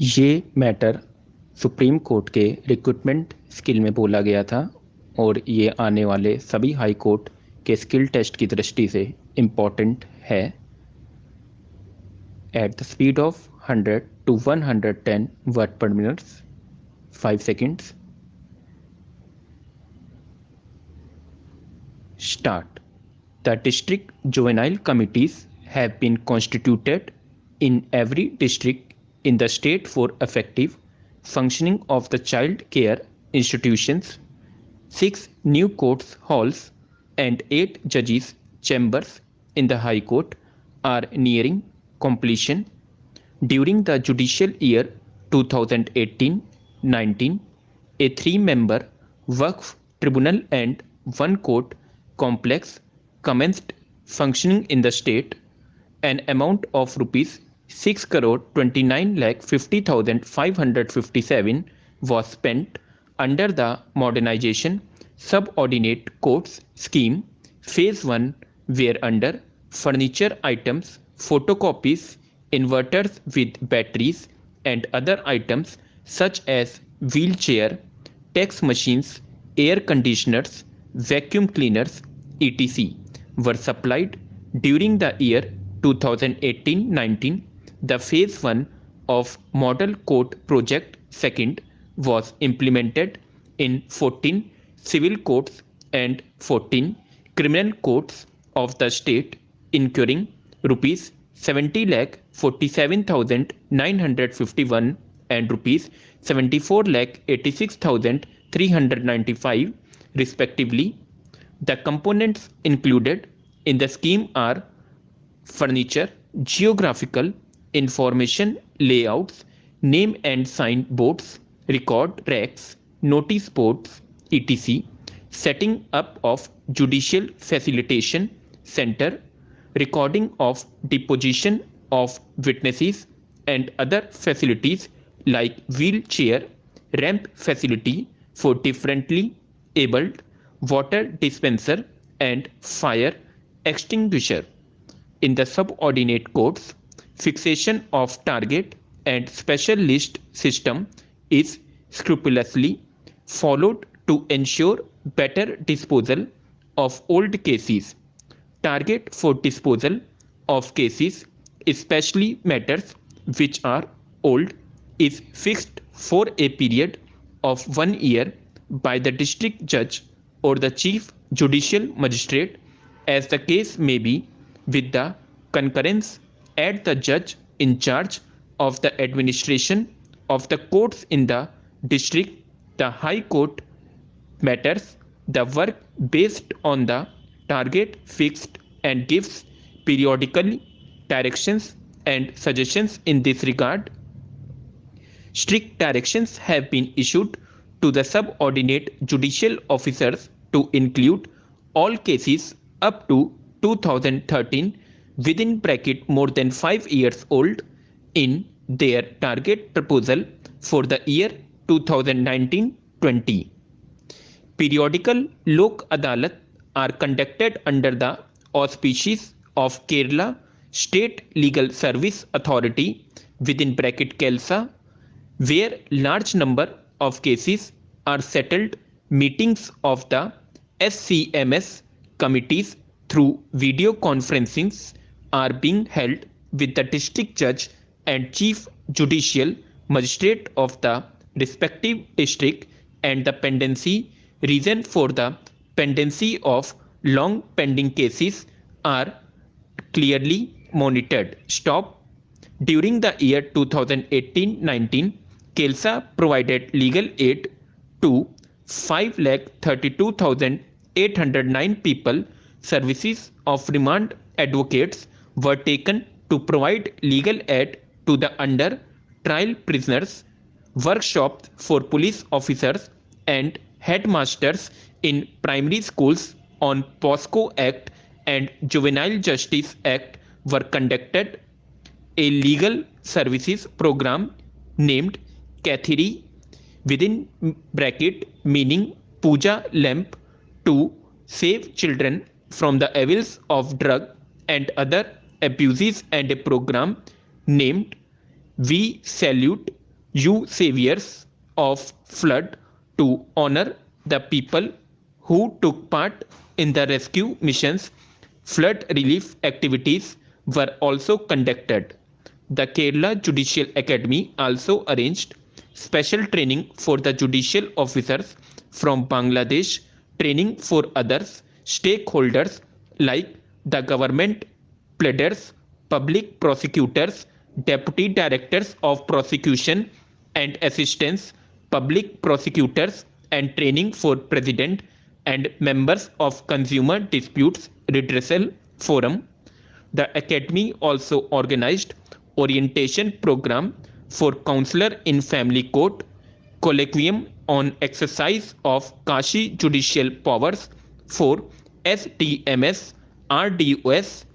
ये matter supreme court के recruitment skill में बोला गया था और ये आने वाले सभी हाई कोर्ट के स्किल टेस्ट की दृष्टि से इम्पॉर्टेंट है। At the speed of 100 to 110 word पर minute 5 seconds. Start. The district juvenile committees have been constituted in every district in the state for effective functioning of the child care institutions. 6 new court halls and 8 judges' chambers in the High Court are nearing completion. During the judicial year 2018-19, a 3-member Waqf tribunal and 1 court complex commenced functioning in the state. An amount of rupees 6,29,50,557 was spent under the modernization subordinate courts scheme phase 1, whereunder furniture items, photocopies, inverters with batteries and other items such as wheelchair, fax machines, air conditioners, vacuum cleaners, etc. were supplied during the year 2018-19. The phase 1 of Model Court Project 2nd was implemented in 14 civil courts and 14 criminal courts of the state, incurring rupees 70,47,951 and rupees 74,86,395 respectively. The components included in the scheme are furniture, geographical information layouts, name and sign boards, record racks, notice boards, etc., setting up of judicial facilitation center, recording of deposition of witnesses and other facilities like wheelchair, ramp facility for differently abled, water dispenser and fire extinguisher. In the subordinate courts, fixation of target and special list system is scrupulously followed to ensure better disposal of old cases. Target for disposal of cases, especially matters which are old, is fixed for a period of 1 year by the district judge or the chief judicial magistrate, as the case may be, with the concurrence at the judge in charge of the administration of the courts in the district. The High Court matters the work based on the target fixed and gives periodically directions and suggestions in this regard. Strict directions have been issued to the subordinate judicial officers to include all cases up to 2013 within bracket more than 5 years old in their target proposal for the year 2019-20. Periodical Lok Adalat are conducted under the auspices of Kerala State Legal Service Authority within bracket KELSA, where large number of cases are settled. Meetings of the SCMS committees through video conferencing are being held with the district judge and chief judicial magistrate of the respective district, and the pendency reason for the pendency of long pending cases are clearly monitored. Stop. During the year 2018-19, KELSA provided legal aid to 5,32,809 people. Services of remand advocates were taken to provide legal aid to the under trial prisoners, workshops for police officers and headmasters in primary schools on POSCO Act and Juvenile Justice Act were conducted. A legal services program named Kathiri within bracket meaning Puja Lamp to save children from the evils of drug and other abuses, and a program named We Salute you saviors of flood to honor the people who took part in the rescue missions. Flood relief activities were also conducted. The Kerala Judicial Academy also arranged special training for the judicial officers from Bangladesh, training for others stakeholders like the government, pleaders, public prosecutors, deputy directors of prosecution and assistants, public prosecutors, and training for president and members of consumer disputes redressal forum. The academy also organized orientation program for counselor in family court, colloquium on exercise of Kashi judicial powers for SDMS, RDOS,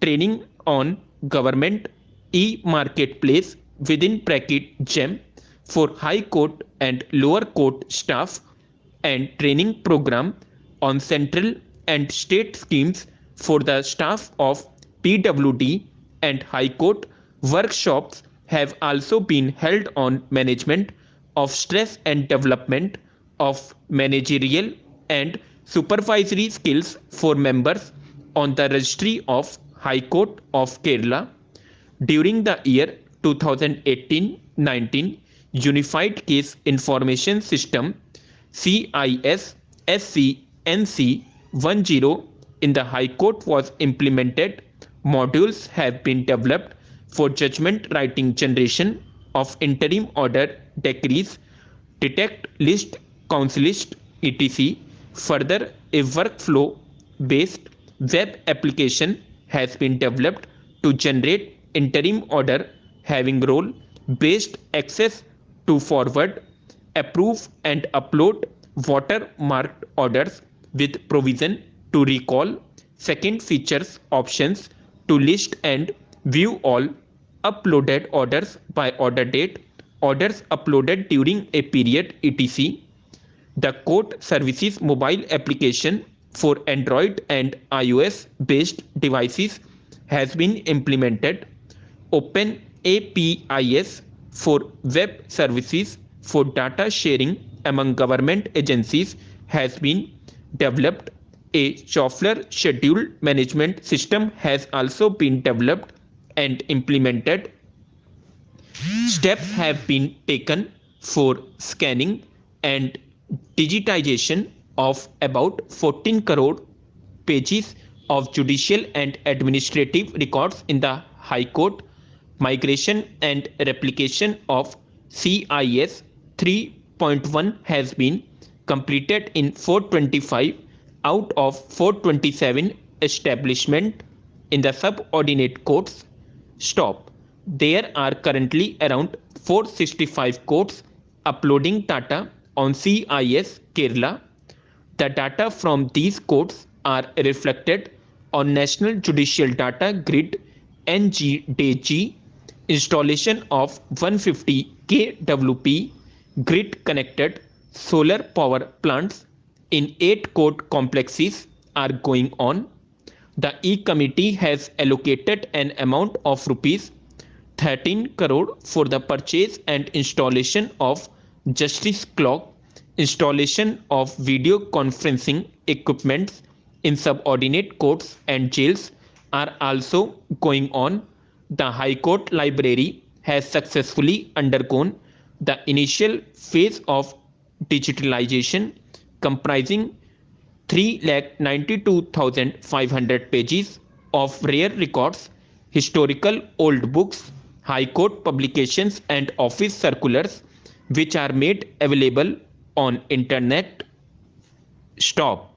training on government e-marketplace within bracket GEM for high court and lower court staff, and training program on central and state schemes for the staff of PWD and High Court. Workshops have also been held on management of stress and development of managerial and supervisory skills for members on the Registry of High Court of Kerala. During the year 2018-19, Unified Case Information System CIS SCNC 10 in the High Court was implemented. Modules have been developed for judgment writing generation of interim order decrees, detect list, counsel list, etc. Further, a workflow based web application has been developed to generate interim order having role based access to forward, approve and upload watermarked orders with provision to recall. Second, features options to list and view all uploaded orders by order date, orders uploaded during a period, etc. The Court Services mobile application for Android and iOS based devices has been implemented. Open APIs for web services for data sharing among government agencies has been developed. A Schaeffler schedule management system has also been developed and implemented. Steps have been taken for scanning and digitization of about 14 crore pages of judicial and administrative records in the High Court. Migration and replication of CIS 3.1 has been completed in 425 out of 427 establishment in the subordinate courts. Stop. There are currently around 465 courts uploading data on CIS Kerala. The data from these courts are reflected on National Judicial Data Grid NGDG. Installation of 150 kWp grid connected solar power plants in 8 court complexes are going on. The E-Committee has allocated an amount of rupees 13 crore for the purchase and installation of Justice Clock. Installation of video conferencing equipments in subordinate courts and jails are also going on. The High Court Library has successfully undergone the initial phase of digitalization, comprising 392,500 pages of rare records, historical old books, High Court publications and office circulars, which are made available on internet. Stop.